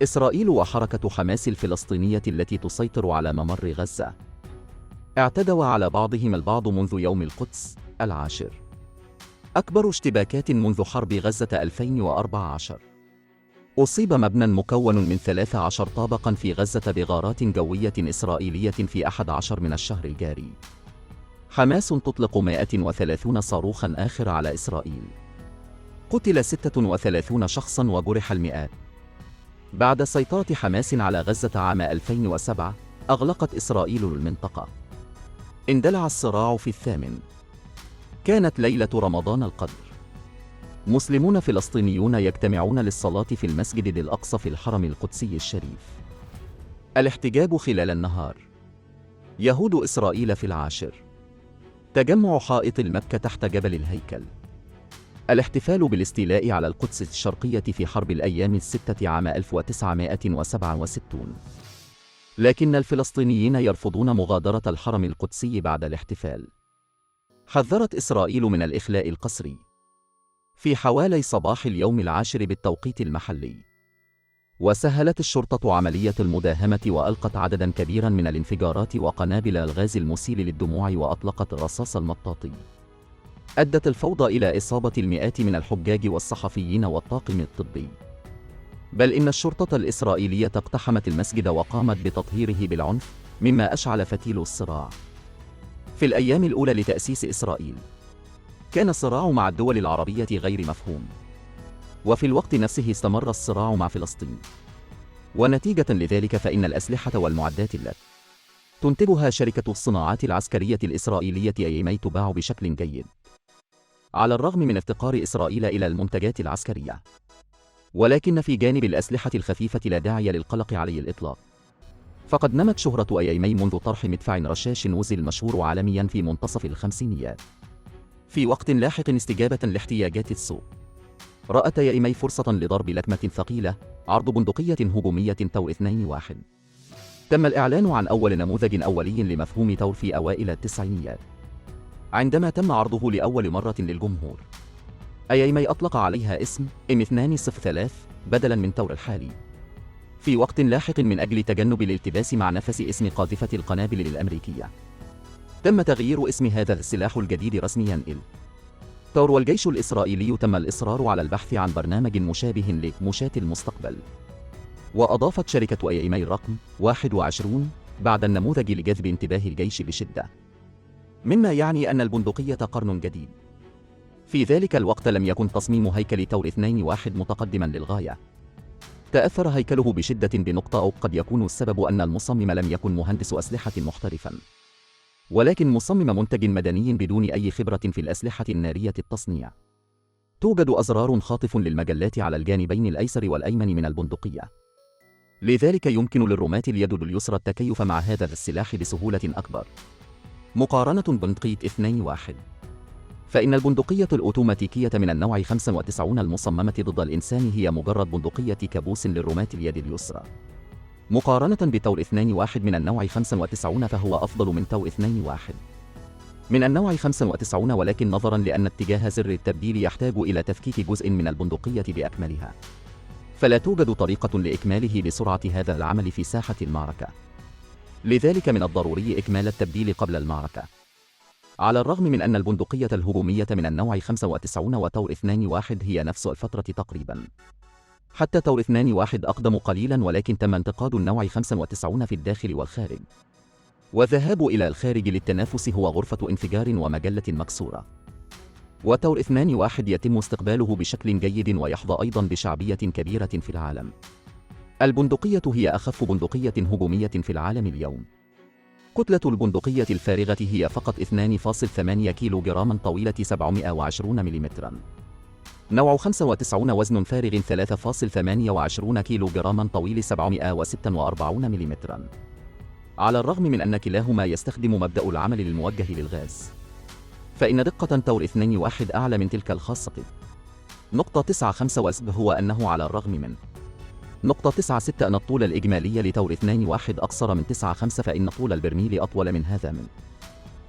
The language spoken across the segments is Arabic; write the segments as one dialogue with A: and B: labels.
A: إسرائيل وحركة حماس الفلسطينية التي تسيطر على ممر غزة اعتدوا على بعضهم البعض منذ يوم القدس 10. أكبر اشتباكات منذ حرب غزة 2014. أصيب مبنى مكون من 13 طابقاً في غزة بغارات جوية إسرائيلية في 11 من الشهر الجاري. حماس تطلق 130 صاروخاً آخر على إسرائيل. قتل 36 شخصاً وجرح المئات. بعد سيطرة حماس على غزة عام 2007 أغلقت إسرائيل المنطقة. اندلع الصراع في 8. كانت ليلة رمضان القدر. مسلمون فلسطينيون يجتمعون للصلاة في المسجد الأقصى في الحرم القدسي الشريف. الاحتجاج خلال النهار. يهود إسرائيل في 10. تجمع حائط المكة تحت جبل الهيكل. الاحتفال بالاستيلاء على القدس الشرقية في حرب الأيام الستة عام 1967. لكن الفلسطينيين يرفضون مغادرة الحرم القدسي بعد الاحتفال. حذرت إسرائيل من الإخلاء القسري في حوالي صباح اليوم 10 بالتوقيت المحلي. وسهلت الشرطة عملية المداهمة وألقت عدداً كبيراً من الانفجارات وقنابل الغاز المسيل للدموع وأطلقت الرصاص المطاطي. أدت الفوضى إلى إصابة المئات من الحجاج والصحفيين والطاقم الطبي. بل إن الشرطة الإسرائيلية اقتحمت المسجد وقامت بتطهيره بالعنف، مما أشعل فتيل الصراع. في الأيام الأولى لتأسيس إسرائيل كان الصراع مع الدول العربية غير مفهوم، وفي الوقت نفسه استمر الصراع مع فلسطين. ونتيجة لذلك فإن الأسلحة والمعدات التي تنتجها شركة الصناعات العسكرية الإسرائيلية أيمي تباع بشكل جيد، على الرغم من افتقار إسرائيل إلى المنتجات العسكرية. ولكن في جانب الأسلحة الخفيفة لا داعي للقلق على الإطلاق، فقد نمت شهرة أيمي منذ طرح مدفع رشاش ووزي المشهور عالمياً في منتصف الخمسينيات. في وقت لاحق استجابة لاحتياجات السوق، رأت أيمي فرصة لضرب لكمة ثقيلة، عرض بندقية هجومية تور 2-1. تم الإعلان عن أول نموذج أولي لمفهوم تور في أوائل التسعينيات، عندما تم عرضه لأول مرة للجمهور. أيمي أطلق عليها اسم M203 بدلاً من تور الحالي، في وقت لاحق من أجل تجنب الالتباس مع نفس اسم قاذفة القنابل الأمريكية. تم تغيير اسم هذا السلاح الجديد رسمياً تور. والجيش الإسرائيلي تم الإصرار على البحث عن برنامج مشابه لمشاة المستقبل. وأضافت شركة أيمي الرقم 21 بعد النموذج لجذب انتباه الجيش بشدة، مما يعني أن البندقية قرن جديد. في ذلك الوقت لم يكن تصميم هيكل تور 2-1 متقدماً للغاية. تأثر هيكله بشدة بنقطة، أو قد يكون السبب أن المصمم لم يكن مهندس أسلحة محترفاً، ولكن مصمم منتج مدني بدون أي خبرة في الأسلحة النارية التصنيع. توجد أزرار خاطف للمجلات على الجانبين الأيسر والأيمن من البندقية، لذلك يمكن للرماة اليد اليسرى التكيف مع هذا السلاح بسهولة أكبر مقارنة ببندقية 2-1. فإن البندقية الأوتوماتيكية من النوع 95 المصممة ضد الإنسان هي مجرد بندقية كابوس للرماة اليد اليسرى، مقارنة بتور 2-1 من النوع 95، فهو أفضل من تور 2-1 من النوع 95، ولكن نظراً لأن اتجاه زر التبديل يحتاج إلى تفكيك جزء من البندقية بأكملها، فلا توجد طريقة لإكماله بسرعة هذا العمل في ساحة المعركة. لذلك من الضروري إكمال التبديل قبل المعركة. على الرغم من أن البندقية الهجومية من النوع 95 وتور 2-1 هي نفس الفترة تقريباً، حتى تور 2-1 أقدم قليلاً، ولكن تم انتقاد النوع 95 في الداخل والخارج، وذهاب إلى الخارج للتنافس هو غرفة انفجار ومجلة مكسورة. وتور 2-1 يتم استقباله بشكل جيد ويحظى أيضاً بشعبية كبيرة في العالم. البندقية هي أخف بندقية هجومية في العالم اليوم. كتلة البندقية الفارغة هي فقط 2.8 كيلو جراما، طويلة 720 ملم. نوع 95 وزن فارغ 3.28 كيلو جراما، طويل 746 ملم. على الرغم من أن كلاهما يستخدم مبدأ العمل الموجه للغاز، فإن دقة تور 2-1 أعلى من تلك الخاصة. نقطة 95 والسبب هو أنه على الرغم من نقطة 96 أن الطول الإجمالي لتور 2-1 أقصر من 95، فإن طول البرميل أطول من هذا من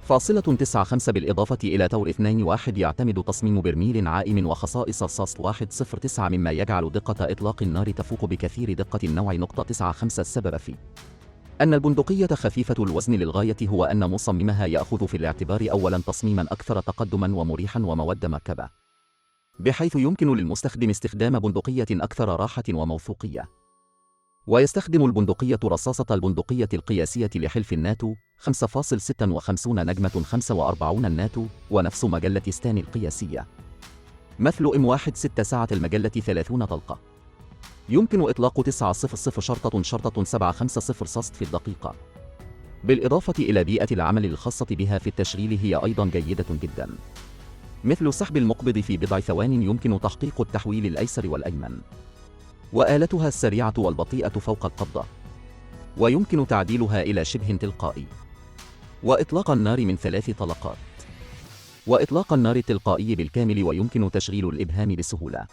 A: فاصلة 95 بالإضافة إلى تور 2.1 يعتمد تصميم برميل عائم وخصائص الصاص 109 مما يجعل دقة إطلاق النار تفوق بكثير دقة النوع. 95 السبب في أن البندقية خفيفة الوزن للغاية هو أن مصممها يأخذ في الاعتبار أولاً تصميماً أكثر تقدماً ومريحاً ومواد مركبة، بحيث يمكن للمستخدم استخدام بندقية أكثر راحة وموثوقية. ويستخدم البندقية رصاصة البندقية القياسية لحلف الناتو 5.56 نجمة 45 الناتو ونفس مجلة ستان القياسية، مثل M16 سعة المجلة 30 طلقة. يمكن إطلاق 900 صست في الدقيقة. بالإضافة إلى بيئة العمل الخاصة بها في التشغيل هي أيضاً جيدة جداً، مثل سحب المقبض في بضع ثوان يمكن تحقيق التحويل الأيسر والأيمن، وآلتها السريعة والبطيئة فوق القبضة، ويمكن تعديلها إلى شبه تلقائي. وإطلاق النار من 3 طلقات، وإطلاق النار التلقائي بالكامل، ويمكن تشغيل الإبهام بسهولة.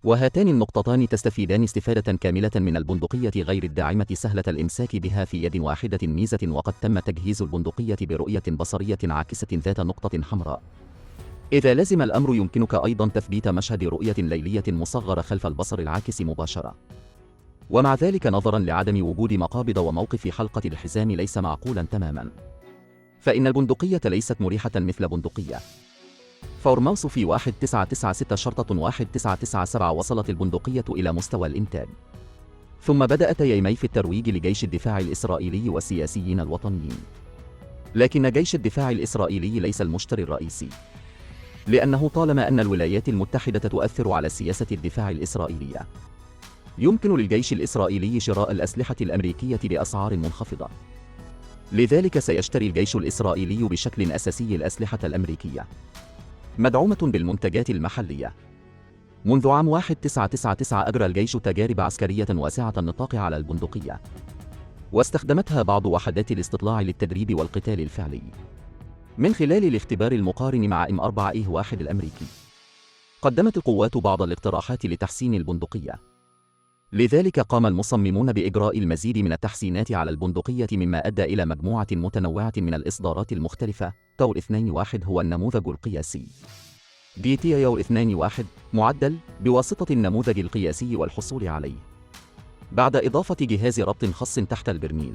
A: وهاتان النقطتان تستفيدان استفادة كاملة من البندقية غير الداعمة سهلة الإمساك بها في يد واحدة. ميزة: وقد تم تجهيز البندقية برؤية بصرية عاكسة ذات نقطة حمراء. إذا لزم الأمر يمكنك أيضاً تثبيت مشهد رؤية ليلية مصغرة خلف البصر العاكس مباشرة. ومع ذلك نظراً لعدم وجود مقابض وموقف حلقة الحزام ليس معقولاً تماماً، فإن البندقية ليست مريحة مثل بندقية فورماوس في 1996-1997. وصلت البندقية إلى مستوى الإنتاج، ثم بدأت ييمي في الترويج لجيش الدفاع الإسرائيلي والسياسيين الوطنيين. لكن جيش الدفاع الإسرائيلي ليس المشتري الرئيسي، لأنه طالما أن الولايات المتحدة تؤثر على سياسة الدفاع الإسرائيلية، يمكن للجيش الإسرائيلي شراء الأسلحة الأمريكية بأسعار منخفضة. لذلك سيشتري الجيش الإسرائيلي بشكل أساسي الأسلحة الأمريكية، مدعومة بالمنتجات المحلية. منذ عام 1999 أجرى الجيش تجارب عسكرية واسعة النطاق على البندقية، واستخدمتها بعض وحدات الاستطلاع للتدريب والقتال الفعلي، من خلال الاختبار المقارن مع M4A1 الأمريكي. قدمت القوات بعض الاقتراحات لتحسين البندقية، لذلك قام المصممون بإجراء المزيد من التحسينات على البندقية، مما أدى إلى مجموعة متنوعة من الإصدارات المختلفة. تور 2.1 هو النموذج القياسي. تور 2.1 معدل بواسطة النموذج القياسي والحصول عليه بعد إضافة جهاز ربط خاص تحت البرميل.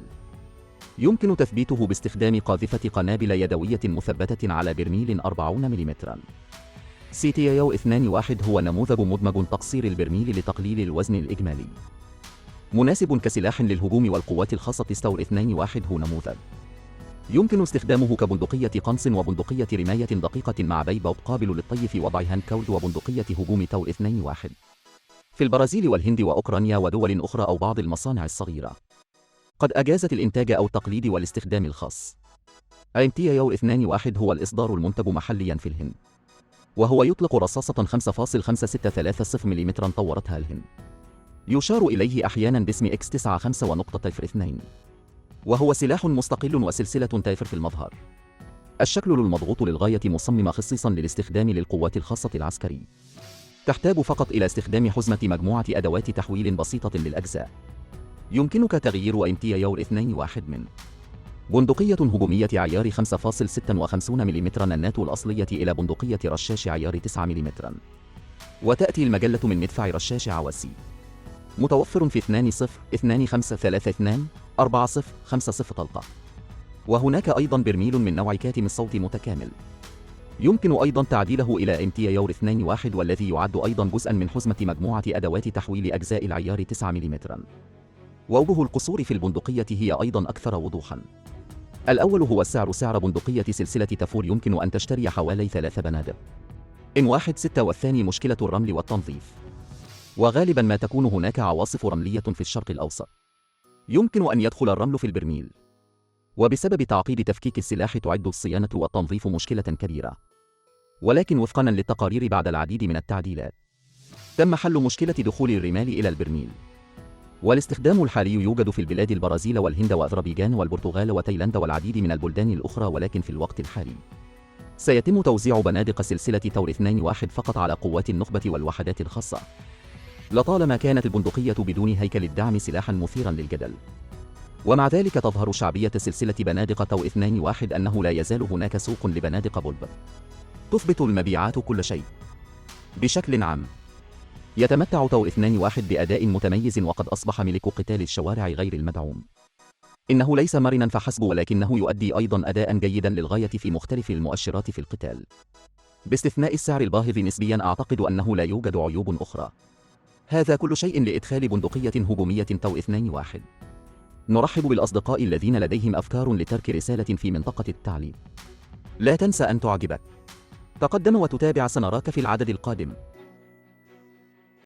A: يمكن تثبيته باستخدام قاذفة قنابل يدوية مثبتة على برميل 40 ملم. تور 2.1 هو نموذج مدمج تقصير البرميل لتقليل الوزن الإجمالي، مناسب كسلاح للهجوم والقوات الخاصة. تور 2.1 هو نموذج يمكن استخدامه كبندقية قنص وبندقية رماية دقيقة مع بيبوت قابل للطي في وضع هاندكود، وبندقية هجوم. تور 2.1 في البرازيل والهند وأوكرانيا ودول أخرى أو بعض المصانع الصغيرة قد أجازت الإنتاج أو التقليد والاستخدام الخاص. تور 2.1 هو الإصدار المنتج محلياً في الهند، وهو يطلق رصاصة 5.5630 ملم طورتها الهند. يشار إليه أحياناً باسم X95 ونقطة 2، وهو سلاح مستقل وسلسلة تافر في المظهر. الشكل المضغوط للغاية، مصمم خصيصاً للاستخدام للقوات الخاصة العسكري. تحتاج فقط إلى استخدام حزمة مجموعة أدوات تحويل بسيطة للأجزاء. يمكنك تغيير تور 2.1 من بندقية هجومية عيار 5.56 ملم الناتو الأصلية إلى بندقية رشاش عيار 9 ملم. وتأتي المجلة من مدفع رشاش عواسي متوفر في 2.0-2532-40-50 طلقة. وهناك أيضاً برميل من نوع كاتم الصوت متكامل، يمكن أيضاً تعديله إلى تور 2.1، والذي يعد أيضاً جزءاً من حزمة مجموعة أدوات تحويل أجزاء العيار 9 ملم. ووجه القصور في البندقية هي أيضاً أكثر وضوحاً. الأول هو السعر. سعر بندقية سلسلة تافور يمكن أن تشتري حوالي 3 بنادق M16، والثاني مشكلة الرمل والتنظيف، وغالباً ما تكون هناك عواصف رملية في الشرق الأوسط. يمكن أن يدخل الرمل في البرميل، وبسبب تعقيد تفكيك السلاح تعد الصيانة والتنظيف مشكلة كبيرة. ولكن وفقاً للتقارير بعد العديد من التعديلات، تم حل مشكلة دخول الرمال إلى البرميل. والاستخدام الحالي يوجد في البلاد البرازيل والهند وأذربيجان والبرتغال وتايلاند والعديد من البلدان الأخرى، ولكن في الوقت الحالي سيتم توزيع بنادق سلسلة تور 2.1 فقط على قوات النخبة والوحدات الخاصة. لطالما كانت البندقية بدون هيكل الدعم سلاحاً مثيراً للجدل، ومع ذلك تظهر شعبية سلسلة بنادق تو 2-1 أنه لا يزال هناك سوق لبنادق بولب. تثبت المبيعات كل شيء. بشكل عام يتمتع تو 2-1 بأداء متميز، وقد أصبح ملك قتال الشوارع غير المدعوم. إنه ليس مرنا فحسب، ولكنه يؤدي أيضا أداء جيدا للغاية في مختلف المؤشرات في القتال. باستثناء السعر الباهظ نسبيا، أعتقد أنه لا يوجد عيوب أخرى. هذا كل شيء لإدخال بندقية هجومية تو 2-1. نرحب بالأصدقاء الذين لديهم أفكار لترك رسالة في منطقة التعليق. لا تنسى أن تعجبك. تقدم وتتابع سنراك في العدد القادم.